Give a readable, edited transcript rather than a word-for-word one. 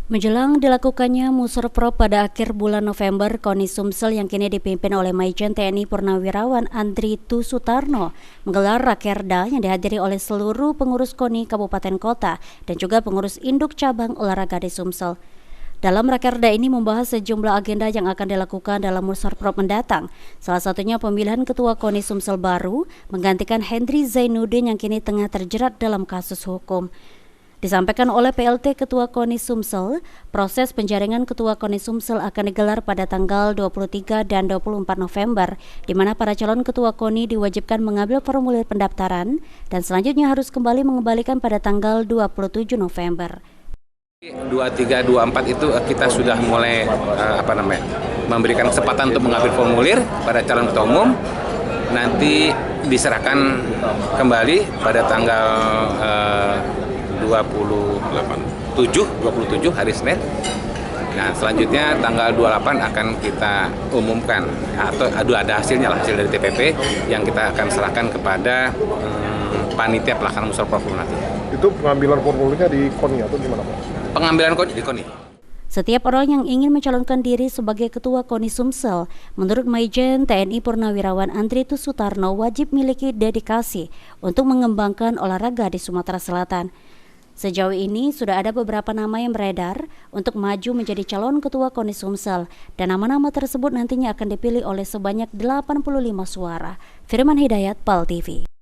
Menjelang dilakukannya Muserprop pada akhir bulan November, KONI Sumsel yang kini dipimpin oleh Majen TNI Purnawirawan Andritu Sutarno menggelar rakerda yang dihadiri oleh seluruh pengurus KONI Kabupaten Kota dan juga pengurus induk cabang olahraga di Sumsel. Dalam rakerda ini membahas sejumlah agenda yang akan dilakukan dalam Muserprop mendatang. Salah satunya pemilihan Ketua KONI Sumsel baru menggantikan Hendri Zainuddin yang kini tengah terjerat dalam kasus hukum. Disampaikan oleh PLT Ketua KONI Sumsel, proses penjaringan Ketua KONI Sumsel akan digelar pada tanggal 23 dan 24 November, di mana para calon Ketua KONI diwajibkan mengambil formulir pendaftaran dan selanjutnya harus kembali mengembalikan pada tanggal 27 November. 23, 24 itu kita sudah mulai memberikan kesempatan untuk mengambil formulir pada calon ketua umum. Nanti diserahkan kembali pada tanggal 27 hari Senin. Nah, selanjutnya tanggal 28 akan kita umumkan atau ada hasilnya lah, hasil dari TPP yang kita akan serahkan kepada panitia pelaksana Muserprop nanti. Itu pengambilan formulirnya di KONI atau gimana, Pak? Pengambilan di KONI. Setiap orang yang ingin mencalonkan diri sebagai Ketua KONI Sumsel, menurut Majen TNI Purnawirawan Andritu Sutarno wajib memiliki dedikasi untuk mengembangkan olahraga di Sumatera Selatan. Sejauh ini sudah ada beberapa nama yang beredar untuk maju menjadi calon Ketua KONI Sumsel dan nama-nama tersebut nantinya akan dipilih oleh sebanyak 85 suara. Firman Hidayat, PAL TV.